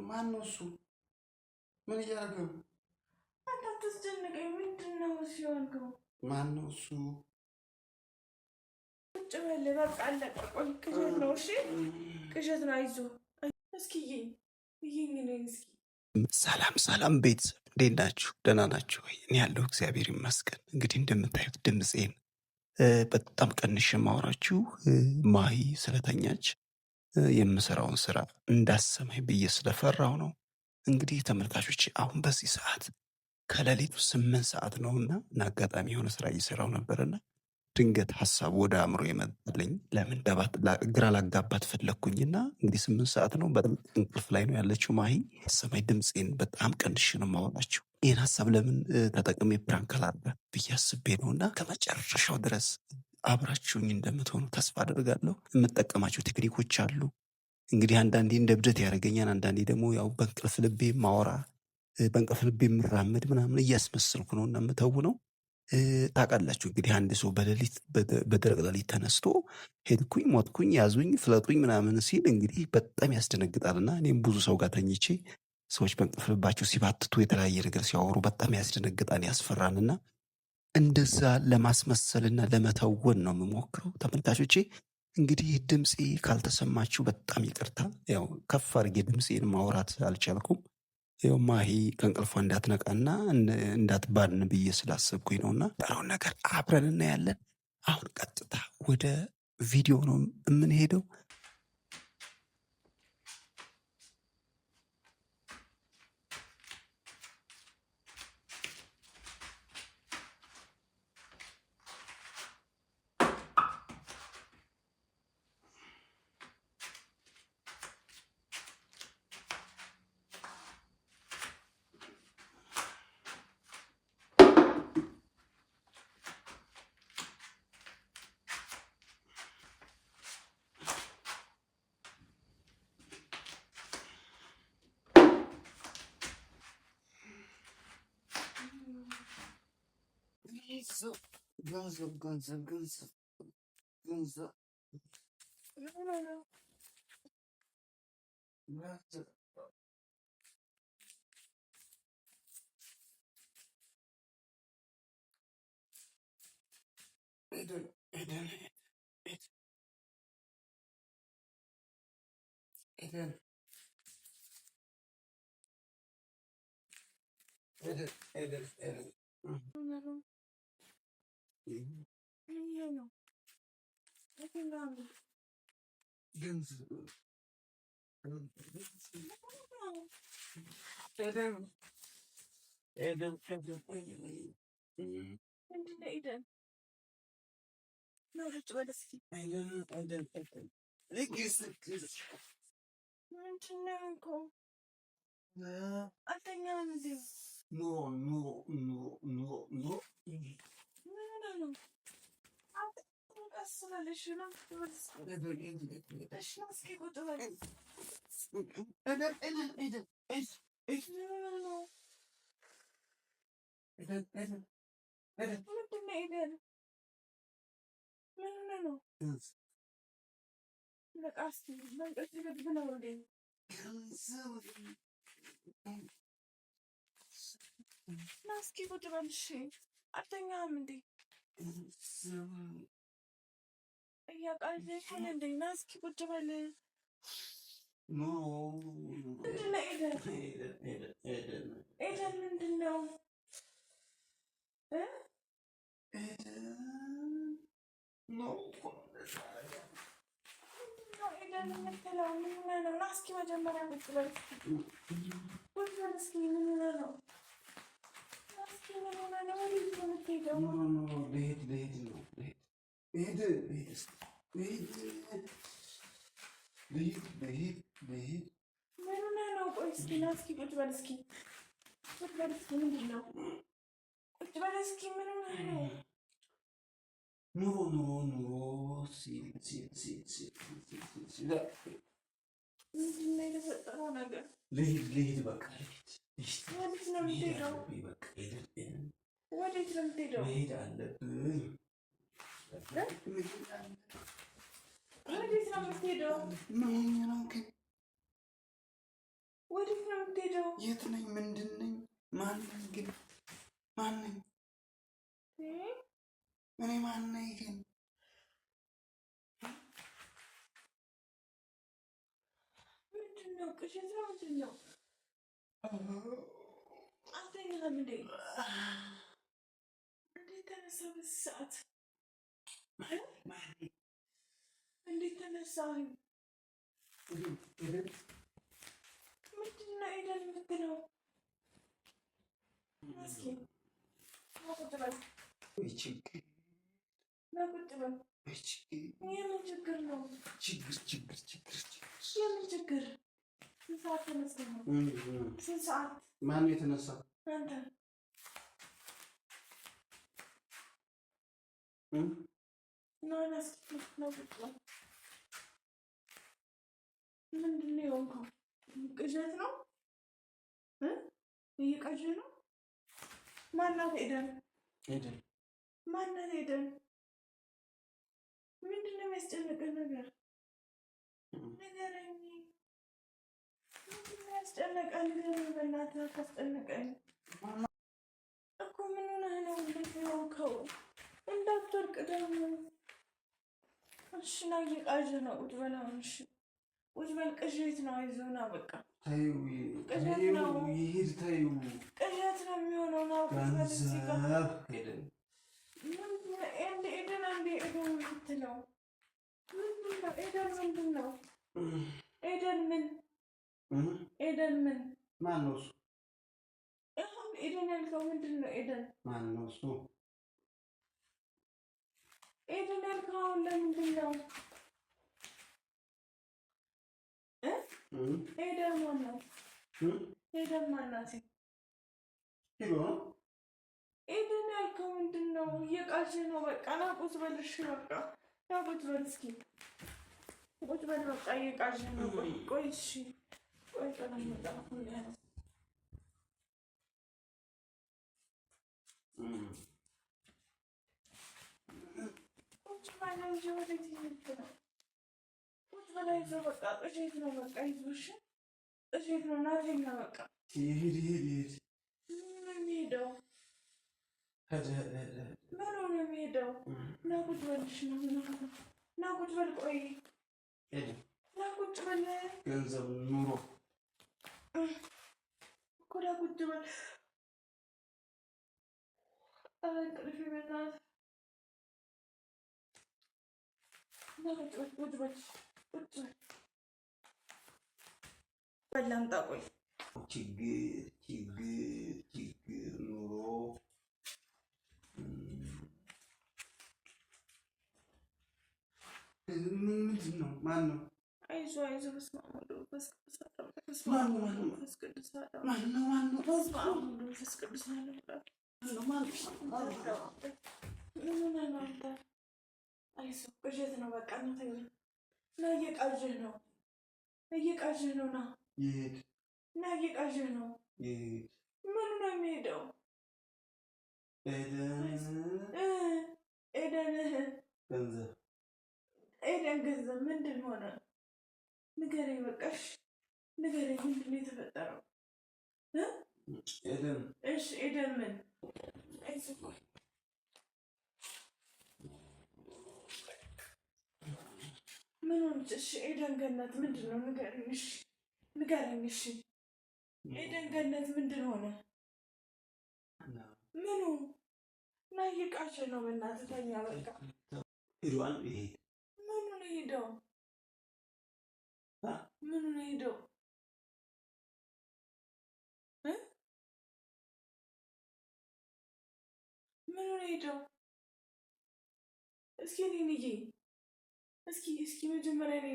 ማነው እሱ? ምን እያደረገ ነው? አንተ አታስጨንቀኝ። ምንድን ነው ሲሆንከው? ማነው እሱ? ቁጭ በል በቃ አለቀ። ቆይ ቅዠት ነው። እሺ ቅዠት ነው። አይዞህ እስኪ ይሄን እስኪ። ሰላም ቤተሰብ እንዴት ናችሁ? ደህና ናችሁ ወይ? እኔ ያለሁ እግዚአብሔር ይመስገን። እንግዲህ እንደምታዩት ድምፄን በጣም ቀንሼ ማውራችሁ ማሂ ስለተኛች የምሰራውን ስራ እንዳሰማኝ ብዬ ስለፈራው ነው። እንግዲህ ተመልካቾች አሁን በዚህ ሰዓት ከሌሊቱ 8 ሰዓት ነውና አጋጣሚ የሆነ ስራ እየሰራው ነበርና ድንገት ሀሳብ ወደ አእምሮ የመጣልኝ ለምን ግራ ላጋባት ፈለግኩኝና እንግዲህ 8 ሰዓት ነው። በጣም እንቅልፍ ላይ ነው ያለችው ማሂ። ሰማይ ድምፄን በጣም ቀንሼ ነው የማወራችሁ። ይህን ሀሳብ ለምን ተጠቅሜ ፕራንክ አላደርጋት ብዬ አስቤ ነውና ከመጨረሻው ድረስ አብራችሁኝ እንደምትሆኑ ተስፋ አደርጋለሁ። የምጠቀማቸው ቴክኒኮች አሉ። እንግዲህ አንዳንዴ እንደ እብደት ያደርገኛል፣ አንዳንዴ ደግሞ ያው በእንቅልፍ ልቤ ማወራ በእንቅልፍ ልቤ የምራመድ ምናምን እያስመሰልኩ ነው እና የምተውነው። ታውቃላችሁ እንግዲህ አንድ ሰው በደረቅ ሌሊት ተነስቶ ሄድኩኝ፣ ሞትኩኝ፣ ያዙኝ፣ ፍለጡኝ ምናምን ሲል እንግዲህ በጣም ያስደነግጣልና እኔም ብዙ ሰው ጋር ተኝቼ ሰዎች በእንቅልፍ ልባቸው ሲባትቱ የተለያየ ነገር ሲያወሩ በጣም ያስደነግጣል፣ ያስፈራልና እንደዛ ለማስመሰልና ለመተወን ነው የምሞክረው። ተመልካቾቼ እንግዲህ ድምፄ ካልተሰማችሁ በጣም ይቅርታ። ያው ከፍ አድርጌ ድምፄን ማውራት አልቻልኩም። ያው ማሂ ከእንቅልፏ እንዳትነቃና እንዳትባልን ብዬ ስላሰብኩኝ ነውና ጠራውን ነገር አብረን እናያለን። አሁን ቀጥታ ወደ ቪዲዮ ነው የምንሄደው። ገንዘብ ናስኪ ቁጭ በል እሺ። አልተኛም እንዴ? እያቃዠሽኝ እንዴ? ናስኪ ቁጭ በል። ምንድን ነው ኤደን? ምንድን ነው ኤደን የምትለው? ምን ሆነህ ነው? ናስኪ መጀመሪያ ቁጭ በል። ቁጭ በል እስኪ። ምን ሆነህ ነው? ናስኪ ምን ሆነህ ነው? ወዴት ነው የምትሄደው? ልሄድ ነው። ምን ሆነህ ነው? ቆይ እስኪ ናስኪ ቁጭ በል እስኪ። ቁጭ በል እስኪ። ምንድን ነው? ቁጭ በል እስኪ። ምን ሆነህ ነው? ኑሮ ምንድን ነው የተፈጠረው ነገር? ልሂድ በቃ ልሂድ። ወዴት ነው የምትሄደው? ወዴት ነው የምትሄደው? መሄድ አለብኝ። ወዴት ነው የምትሄደው? ወዴት ነው የምትሄደው? የት ነኝ? ምንድን ነኝ? ማን ነኝ ግን? ማን ነኝ እኔ? ማን ነኝ ግን? ምንድን ነው ቅዠት ነው? ምንድን ነው? አልተኛም እንዴ? እንዴት ተነሳ በዚህ ሰዓት? እንዴት ተነሳህ? ምንድን ነው ኤደን የምትለው? እስኪ ቁጭ በል። ቁጭ በል። የምን ችግር ነው? የምን ችግር? ስንት ሰዓት ተነስተህ ነው? ስንት ሰዓት? ማነው የተነሳው? አንተ። ምንድን ነው የሆንከው? ቅዠት ነው? እየቃዠህ ነው? ማናት ኤደን? ማናት ኤደን? ምንድን ነው የሚያስጨንቅህ ነገር? ንገረኝ። ምንድን ነው ያስጨነቀህ? ንገረኝ በእናትህ አታስጨንቀኝ እኮ። ምን ሆነህ ነው እንዴት የሆንከው? እንዳትወርቅ ደግሞ። እሺ ና፣ እየቃዠህ ነው። ቁጭ በል አሁን። እሺ ቁጭ በል። ቅዠት ነው። አይዞህ ና በቃ። ቅዠት ነው። ይሄድ። ተይው፣ ቅዠት ነው የሚሆነው። ና ቁጭ በል። እዚህ ጋር ኤደን አንዴ ኤደን የምትለው ምንድን ነው? ኤደን ምንድን ነው? ኤደን ምን? ኤደን ምን? ማን ነው እሱ? አሁን ኤደን ያልከው ምንድን ነው? ኤደን ማን ነው እሱ? ኤደን ያልከው አሁን ለምንድን ነው? ኤደን ማን ነው? ኤደን ማን ናት? ኤደን ያልከው ምንድን ነው? እየቃዠህ ነው። በቃ ና ቁጭ በል። እሺ በቃ ና ቁጭ በል። እስኪ ቁጭ በል በቃ። እየቃዠህ ነው። ቆይ እሺ፣ ቆይ ቀለመጣ ያለ ቁጭ በል እንጂ ወዴት እየሄድክ ነው? ቁጭ በል። አይዞህ በቃ። ቅዠት ነው በቃ። አይዞህ እሺ፣ ቅዠት ነው። ና ተኛ በቃ። ይሄድ። ምን ነው የሚሄደው? ምን ነው የሚሄደው? ና ቁጭ በል። እሺ ና ቁጭ በል። ቆይ ና ቁጭ በል። ገንዘብ ኑሮ እኮ ና ቁጭ በል። እንቅልፍ ይመጣል። ና ቁጭ በል። ቁጭ በል። ቁጭ በል። በል አምጣ። ቆይ ችግር ኑሮ ምንድን ነው? ማን ነው? አይዞህ አይዞህ። በስመ አብ ወወልድ ወመንፈስ ቅዱስ አሐዱ አምላክ። በስመ ማን አብ ነው? ወወልድ ወመንፈስ ቅዱስ አሐዱ አምላክ። ማን ነው? በስመ አብ ወወልድ ወመንፈስ ቅዱስ አሐዱ አምላክ። ምን ሆነህ ነው አንተ? አይዞህ፣ ቅዠት ነው በቃ። ና ተኛ። ና እየቃዠህ ነው። እየቃዠህ ነው። ና ይሄድ። ና እየቃዠህ ነው። ይሄድ። ምኑ ነው የሚሄደው? ኤደን ገንዘብ። ኤደን ገንዘብ ምንድን ሆነ? ንገረኝ በቃ። እሺ ንገረኝ። ምንድን ነው የተፈጠረው? ኤደን። እሺ ኤደን ምን? አይዞህ ቆይ። ምን ሆነች? እሺ ኤደን ገነት ምንድን ነው? ንገረኝ። እሺ ንገረኝ። እሺ ኤደን ገነት ምንድን ሆነ? ምኑ? ና እየቃዠህ ነው። በእናትህ ተኛ በቃ። ሄዷል። ይሄድ። ምኑ ነው ሄደው? ምኑ ነው ሄደው? ምኑ ነው ሄደው? እስኪ እኔ ንዬ፣ እስኪ መጀመሪያ እኔ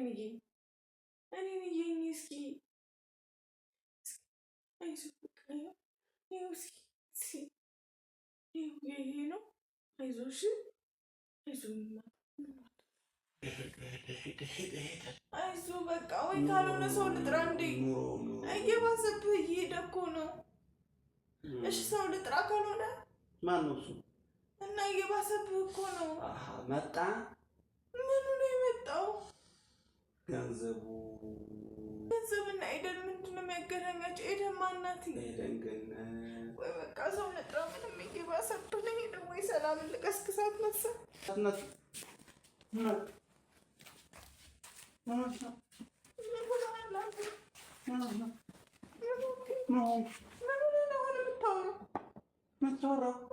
ንዬ፣ እስኪ አይዞህ በቃ። ይኸው እስኪ ይሄ ነው። አይዞህ እሺ፣ አይዞህ አይዞህ በቃ። ወይ ካልሆነ ሰው ልጥራ እንዴ? እየባሰብህ እየሄደ እኮ ነው። እሺ ሰው ልጥራ ካልሆነ? ማን ነው እሱ? እና እየባሰብህ እኮ ነው። መጣ። ምኑ ነው የመጣው? ገንዘቡ። ገንዘብና ኤደን ምንድን ነው የሚያገናኘው? ወይ በቃ ሰው ነጥራ ምንም የሚገባ ሰብን ይሄ ደግሞ የሰላምን ልቀስቅሳት መሰል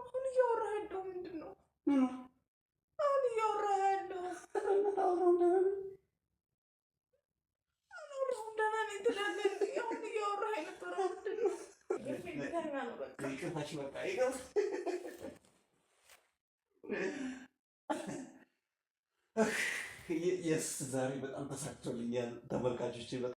አሁን እያወራህ ያለው ምንድን ነው? አሁን እያወራህ ያለው ደህና ነኝ ትላለህ። አሁን እያወራህ የነበረው ምንድን ነው? ዛሬ በጣም ተሳክቶልኛል ተመልካቾቼ።